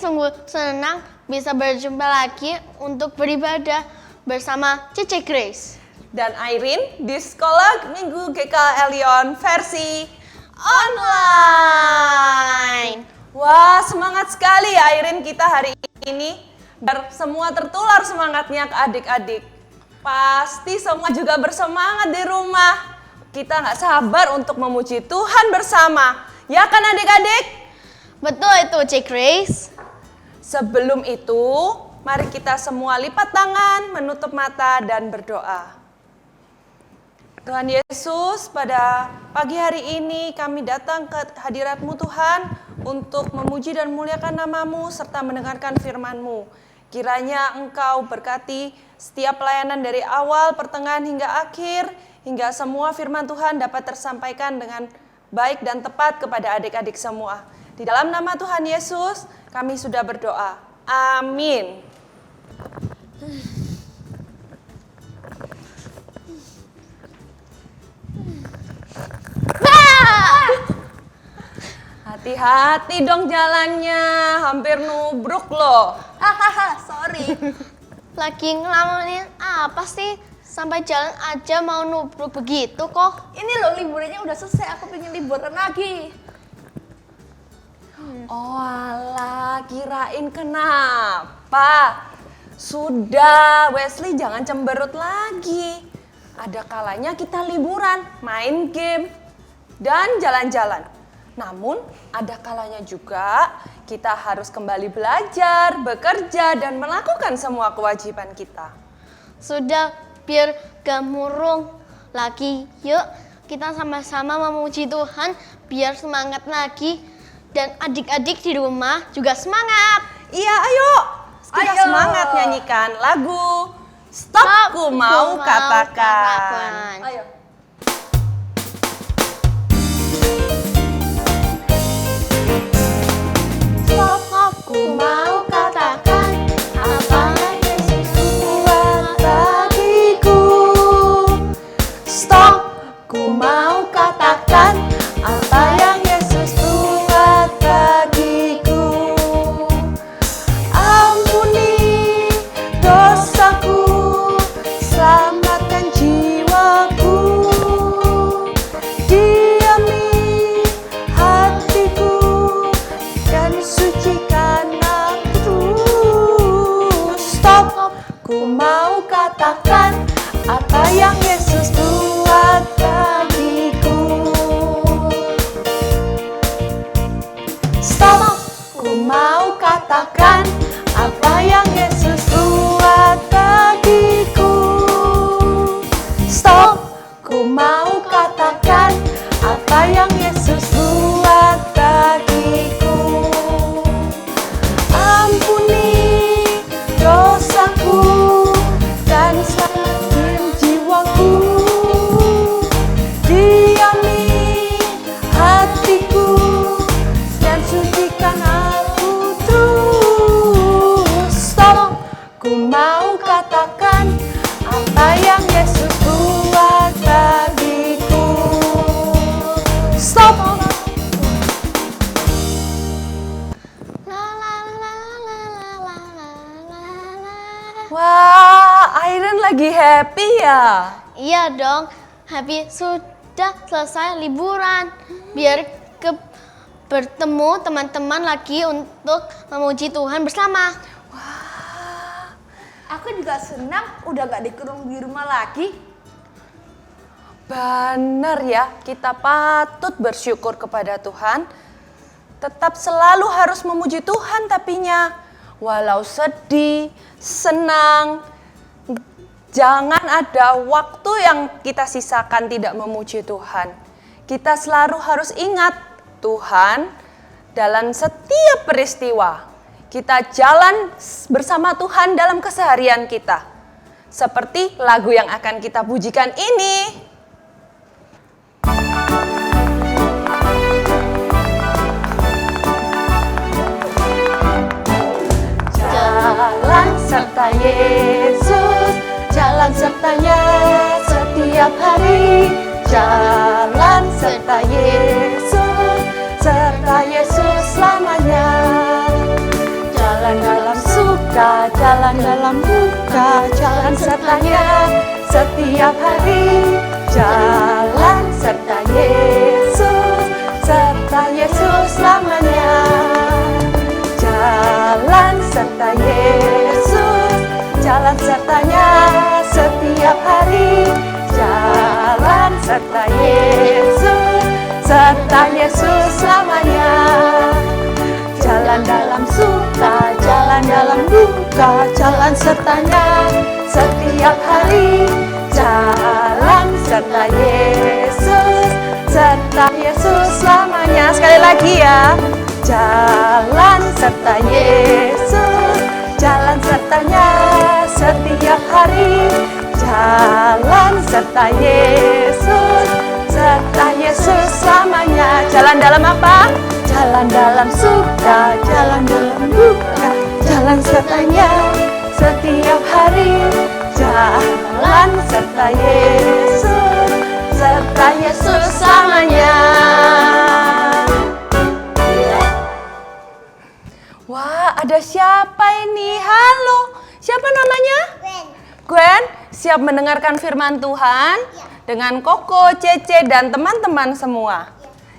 sungguh senang bisa berjumpa lagi untuk beribadah bersama Cici Grace dan Irene di Sekolah Minggu GK Elion versi online. Wah, semangat sekali ya Irene kita hari ini. Biar semua tertular semangatnya ke adik-adik. Pasti semua juga bersemangat di rumah. Kita nggak sabar untuk memuji Tuhan bersama. Ya kan adik-adik? Betul itu Cici Grace. Sebelum itu, mari kita semua lipat tangan, menutup mata dan berdoa. Tuhan Yesus, pada pagi hari ini kami datang ke hadirat-Mu Tuhan untuk memuji dan memuliakan nama-Mu serta mendengarkan firman-Mu. Kiranya Engkau berkati setiap pelayanan dari awal, pertengahan hingga akhir, hingga semua firman Tuhan dapat tersampaikan dengan baik dan tepat kepada adik-adik semua. Di dalam nama Tuhan Yesus, kami sudah berdoa. Amin. Hati-hati dong jalannya, hampir nubruk loh. Hahaha, sorry. Lagi ngelamunin apa sih? Sampai jalan aja mau nubruk begitu kok. Ini loh liburannya udah selesai, aku pengen liburan lagi. Oh alah, kirain kenapa? Sudah, Wesley jangan cemberut lagi. Ada kalanya kita liburan, main game, dan jalan-jalan. Namun, ada kalanya juga kita harus kembali belajar, bekerja, dan melakukan semua kewajiban kita. Sudah, biar gak murung lagi. Yuk, kita sama-sama memuji Tuhan biar semangat lagi. Dan adik-adik di rumah juga semangat. Iya, ayo. Kita semangat nyanyikan lagu Stop Ku Mau Katakan. Ayo. Stop, ku mau katakan apa Yesus buat bagiku. Stop, ku mau katakan apa yang Yesus buat bagiku. Ampuni dosaku, selamatkan jiwaku. Diami hatiku dan sucikan aku. Stop, ku mau katakan apa yang Yesus buat bagiku. Stop, ku mau katakan apa yang Yesus buat bagiku. Stop, ku mau katakan apa yang Yesus buat bagiku. Ampuni dosaku dan selamatkan jiwaku. Diami hatiku dan sucikan aku terus. Stop, ku mau katakan apa yang Yesus buat bagiku. Stop. La la la la la la la la. Wah, Irene lagi happy ya? Iya dong, habis sudah selesai liburan. Biar bertemu teman-teman lagi untuk memuji Tuhan bersama. Aku juga senang udah gak dikurung di rumah lagi. Benar ya, kita patut bersyukur kepada Tuhan. Tetap selalu harus memuji Tuhan tapinya. Walau sedih, senang, jangan ada waktu yang kita sisakan tidak memuji Tuhan. Kita selalu harus ingat Tuhan dalam setiap peristiwa. Kita jalan bersama Tuhan dalam keseharian kita. Seperti lagu yang akan kita pujikan ini. Jalan serta Yesus, jalan sertanya setiap hari. Jalan serta Yesus selamanya. jalan dalam suka, jalan dalam duka, jalan sertanya setiap hari. Jalan serta Yesus selamanya. Jalan serta Yesus, jalan sertanya setiap hari. Jalan serta Yesus selamanya. Jalan dalam suka, jalan dalam duka, jalan sertanya setiap hari. Jalan serta Yesus selamanya. Sekali lagi ya. Jalan serta Yesus, jalan sertanya setiap hari. Jalan serta Yesus selamanya. Jalan dalam apa? Jalan dalam suka, jalan dalam duka, jalan sertanya setiap hari. Jalan serta Yesus selamanya. Wah, ada siapa ini? Halo, siapa namanya? Gwen, siap mendengarkan firman Tuhan? Dengan Koko, Cece, dan teman-teman semua?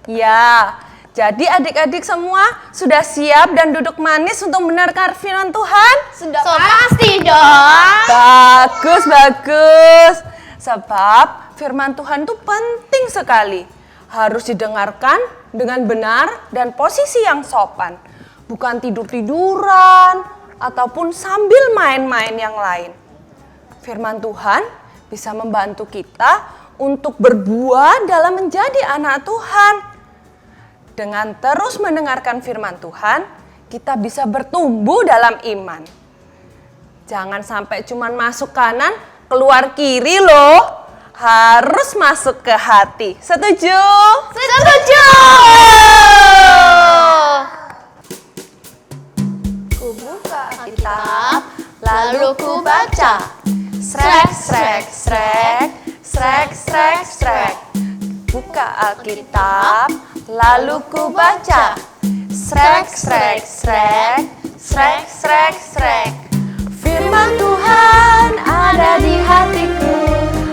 Ya, jadi adik-adik semua sudah siap dan duduk manis untuk mendengarkan firman Tuhan? Sudah pasti dong. Bagus, bagus. Sebab firman Tuhan itu penting sekali. Harus didengarkan dengan benar dan posisi yang sopan. Bukan tidur-tiduran ataupun sambil main-main yang lain. Firman Tuhan bisa membantu kita untuk berbuah dalam menjadi anak Tuhan. Dengan terus mendengarkan firman Tuhan, kita bisa bertumbuh dalam iman. Jangan sampai cuma masuk kanan, keluar kiri loh. Harus masuk ke hati. Setuju? Setuju. Ku buka kitab, lalu ku baca. Srek, srek, srek, srek, srek, srek. Buka Alkitab, lalu ku baca. Srek, srek, srek, srek, srek, srek. Firman Tuhan ada di hatiku,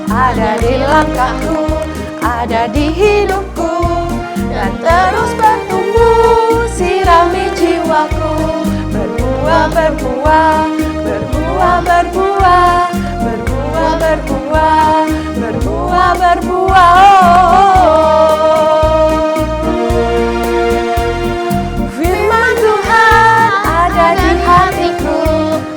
ada di langkahku, ada di hidupku, dan terus bertumbuh, sirami jiwaku. Berbuah, berbuah, berbuah, berbuah, berbuah, berbuah, berbuah, berbuah. Firman Tuhan ada di hatiku,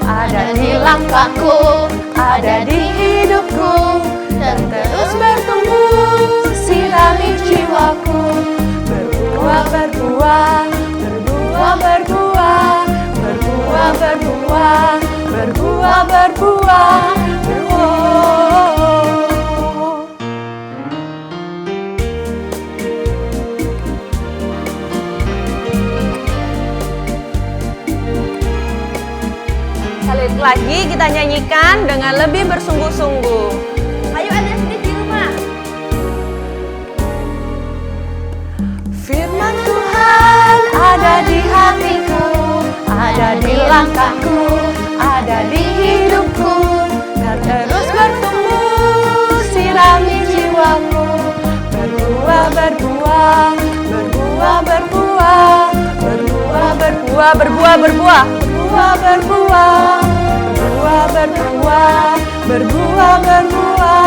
ada di langkahku, ada di hidupku, dan terus bertumbuh, sirami jiwaku. Berbuah, berbuah, berbuah, berbuah, berbuah, berbuah, berbuah, berbuah, berbuah. Sekali lagi kita nyanyikan dengan lebih bersungguh-sungguh. Ayo adik-adik di rumah. Firman Tuhan ada di hatiku, ada di langkahku, ada di hidupku, dan terus bertumbuh, sirami jiwaku. Berbuah, berbuah, berbuah, berbuah, berbuah, berbuah, berbuah, berbuah, berbuah, berbuah, berbuah, berbuah, berbuah, berbuah.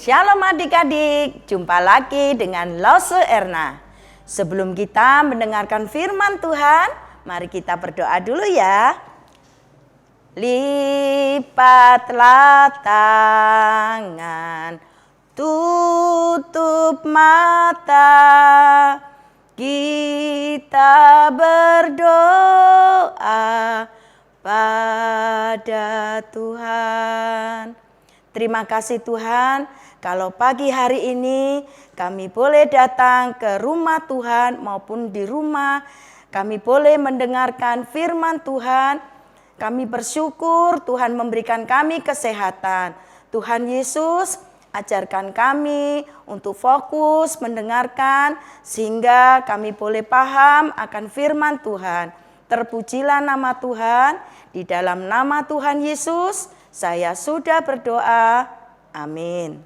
Shalom adik-adik, jumpa lagi dengan Lose Erna. Sebelum kita mendengarkan firman Tuhan, mari kita berdoa dulu ya. Lipatlah tangan, tutup mata, kita berdoa pada Tuhan. Terima kasih Tuhan, kalau pagi hari ini kami boleh datang ke rumah Tuhan maupun di rumah, kami boleh mendengarkan firman Tuhan. Kami bersyukur Tuhan memberikan kami kesehatan. Tuhan Yesus, ajarkan kami untuk fokus mendengarkan sehingga kami boleh paham akan firman Tuhan. Terpujilah nama Tuhan, di dalam nama Tuhan Yesus saya sudah berdoa. Amin.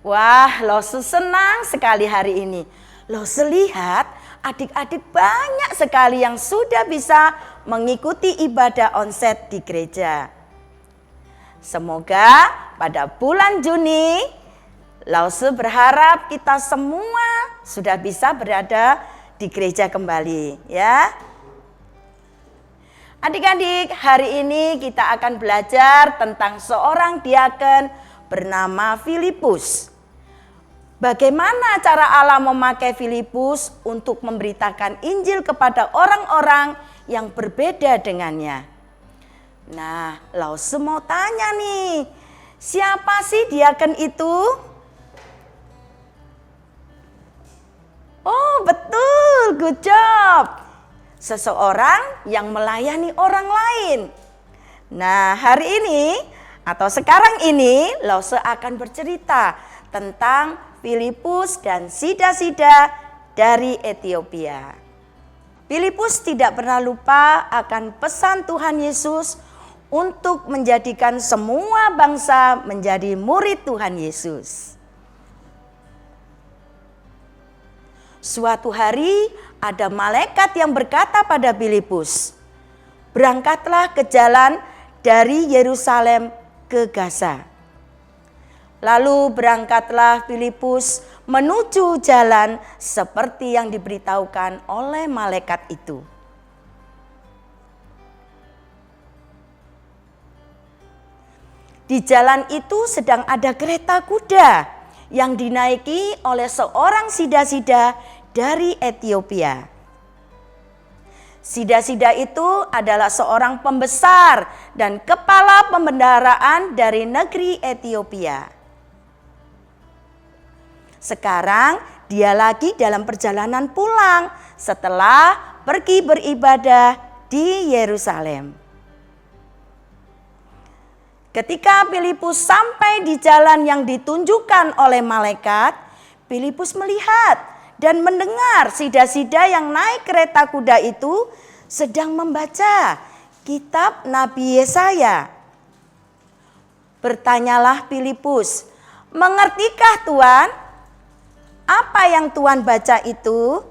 Wah, Lose senang sekali hari ini. Lose lihat adik-adik banyak sekali yang sudah bisa mengikuti ibadah onsite di gereja. Semoga pada bulan Juni, Lose berharap kita semua sudah bisa berada di gereja kembali, ya. Adik-adik, hari ini kita akan belajar tentang seorang diaken bernama Filipus. Bagaimana cara Allah memakai Filipus untuk memberitakan Injil kepada orang-orang yang berbeda dengannya. Nah, Lause mau tanya nih, siapa sih diaken itu? Oh, betul, good job. Seseorang yang melayani orang lain. Nah, hari ini atau sekarang ini Lause akan bercerita tentang Filipus dan Sida-Sida dari Ethiopia. Filipus tidak pernah lupa akan pesan Tuhan Yesus untuk menjadikan semua bangsa menjadi murid Tuhan Yesus. Suatu hari ada malaikat yang berkata pada Filipus, "Berangkatlah ke jalan dari Yerusalem ke Gaza." Lalu berangkatlah Filipus menuju jalan seperti yang diberitahukan oleh malaikat itu. Di jalan itu sedang ada kereta kuda yang dinaiki oleh seorang Sida-Sida dari Ethiopia. Sida-Sida itu adalah seorang pembesar dan kepala pembendaraan dari negeri Ethiopia. Sekarang dia lagi dalam perjalanan pulang setelah pergi beribadah di Yerusalem. Ketika Filipus sampai di jalan yang ditunjukkan oleh malaikat, Filipus melihat dan mendengar Sida-Sida yang naik kereta kuda itu sedang membaca kitab Nabi Yesaya. Bertanyalah Filipus, "Mengertikah Tuan apa yang Tuan baca itu?"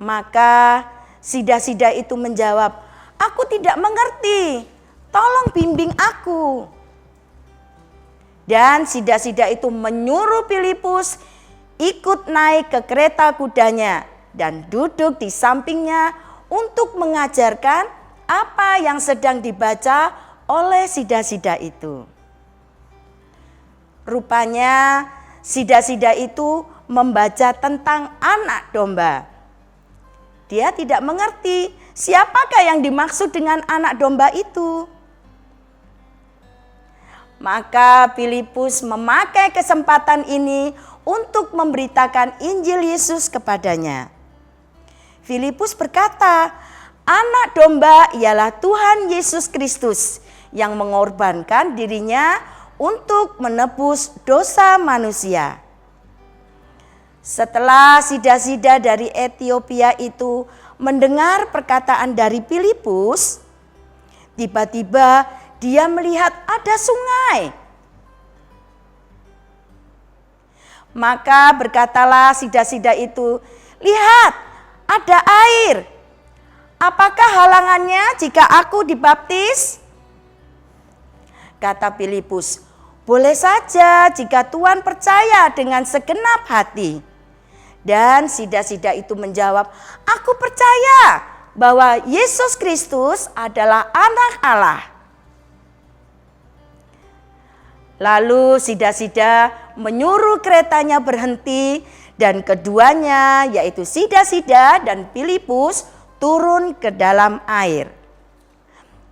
Maka Sida-Sida itu menjawab, "Aku tidak mengerti, tolong bimbing aku." Dan Sida-Sida itu menyuruh Filipus ikut naik ke kereta kudanya dan duduk di sampingnya untuk mengajarkan apa yang sedang dibaca oleh Sida-Sida itu. Rupanya Sida-Sida itu membaca tentang anak domba. Dia tidak mengerti siapakah yang dimaksud dengan anak domba itu. Maka Filipus memakai kesempatan ini untuk memberitakan Injil Yesus kepadanya. Filipus berkata, anak domba ialah Tuhan Yesus Kristus yang mengorbankan dirinya untuk menebus dosa manusia. Setelah Sida-Sida dari Ethiopia itu mendengar perkataan dari Filipus, tiba-tiba dia melihat ada sungai. Maka berkatalah Sida-Sida itu, "Lihat, ada air. Apakah halangannya jika aku dibaptis?" Kata Filipus, "Boleh saja jika Tuhan percaya dengan segenap hati." Dan Sida-Sida itu menjawab, "Aku percaya bahwa Yesus Kristus adalah anak Allah." Lalu Sida-Sida menyuruh keretanya berhenti dan keduanya yaitu Sida-Sida dan Filipus turun ke dalam air.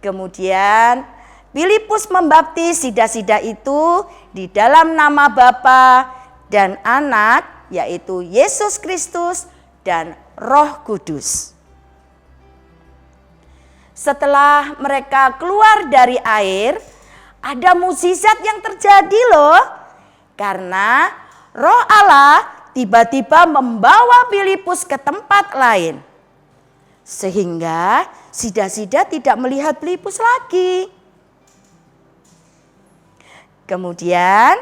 Kemudian Filipus membaptis Sida-Sida itu di dalam nama Bapa dan Anak yaitu Yesus Kristus dan Roh Kudus. Setelah mereka keluar dari air, ada mukjizat yang terjadi loh. Karena Roh Allah tiba-tiba membawa Filipus ke tempat lain. Sehingga Sida-sida tidak melihat Filipus lagi. Kemudian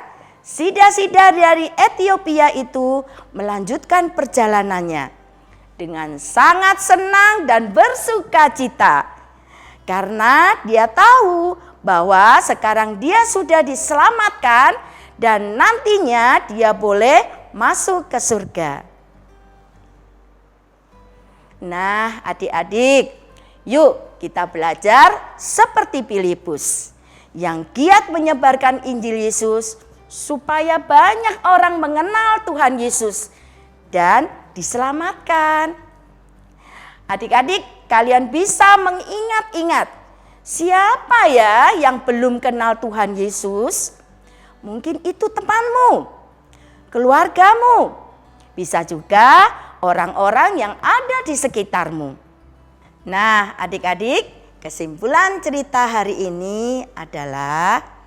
Sida-sida dari Ethiopia itu melanjutkan perjalanannya dengan sangat senang dan bersuka cita. Karena dia tahu bahwa sekarang dia sudah diselamatkan dan nantinya dia boleh masuk ke surga. Nah, adik-adik, yuk kita belajar seperti Filipus yang giat menyebarkan Injil Yesus supaya banyak orang mengenal Tuhan Yesus dan diselamatkan. Adik-adik, kalian bisa mengingat-ingat siapa ya yang belum kenal Tuhan Yesus? Mungkin itu temanmu, keluargamu, bisa juga orang-orang yang ada di sekitarmu. Nah, adik-adik, kesimpulan cerita hari ini adalah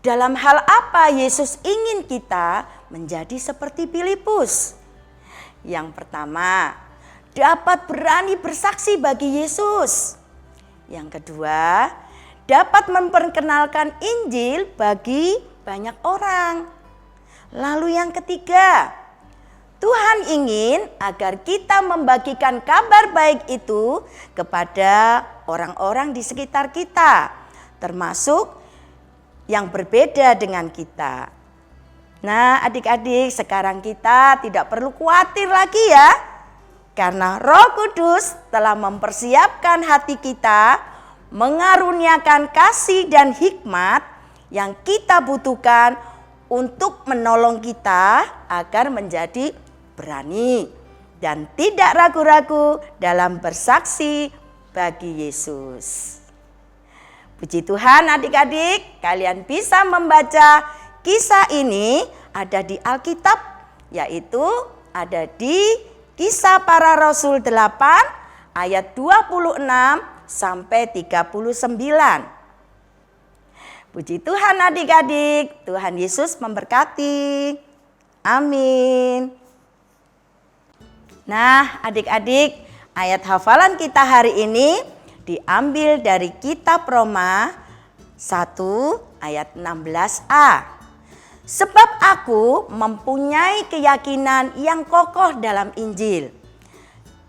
dalam hal apa Yesus ingin kita menjadi seperti Filipus? Yang pertama, dapat berani bersaksi bagi Yesus. Yang kedua, dapat memperkenalkan Injil bagi banyak orang. Lalu yang ketiga, Tuhan ingin agar kita membagikan kabar baik itu kepada orang-orang di sekitar kita, termasuk yang berbeda dengan kita. Nah, adik-adik, sekarang kita tidak perlu khawatir lagi ya. Karena Roh Kudus telah mempersiapkan hati kita, mengaruniakan kasih dan hikmat yang kita butuhkan untuk menolong kita agar menjadi berani dan tidak ragu-ragu dalam bersaksi bagi Yesus. Puji Tuhan, adik-adik, kalian bisa membaca kisah ini ada di Alkitab, yaitu ada di Kisah Para Rasul 8 ayat 26 sampai 39. Puji Tuhan adik-adik, Tuhan Yesus memberkati. Amin. Nah, adik-adik, ayat hafalan kita hari ini diambil dari kitab Roma 1 ayat 16a. Sebab aku mempunyai keyakinan yang kokoh dalam Injil.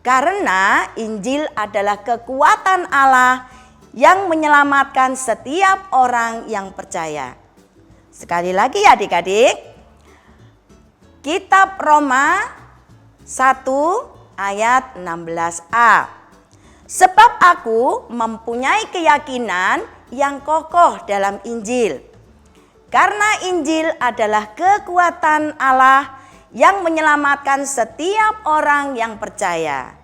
Karena Injil adalah kekuatan Allah yang menyelamatkan setiap orang yang percaya. Sekali lagi ya adik-adik. Kitab Roma 1 ayat 16a. Sebab aku mempunyai keyakinan yang kokoh dalam Injil. Karena Injil adalah kekuatan Allah yang menyelamatkan setiap orang yang percaya.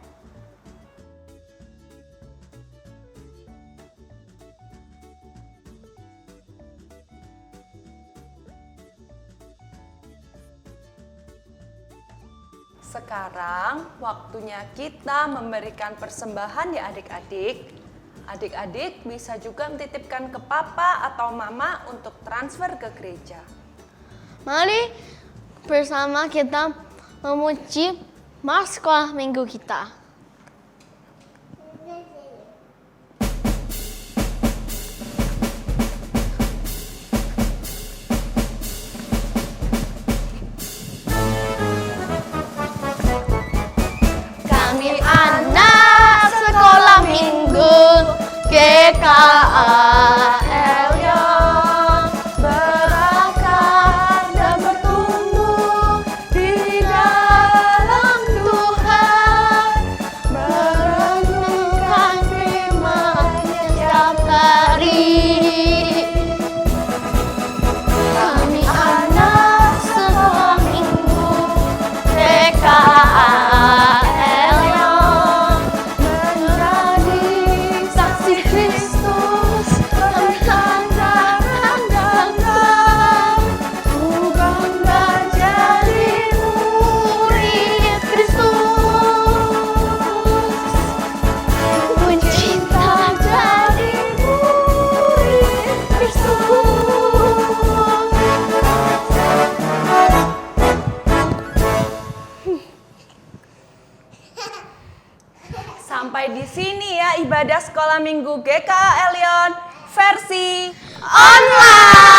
Sekarang waktunya kita memberikan persembahan ya adik-adik. Adik-adik bisa juga mentitipkan ke papa atau mama untuk transfer ke gereja. Mari bersama kita memuji Mas sekolah minggu kita. Kami anak sekolah minggu GKAL yang berakar dan bertumbuh di dalam Tuhan, merenungkan firman-Nya setiap hari. Kami anak sekolah minggu GKAL yang menjadi saksi Kristus Sampai di sini ya ibadah sekolah minggu GKA Elion versi Online.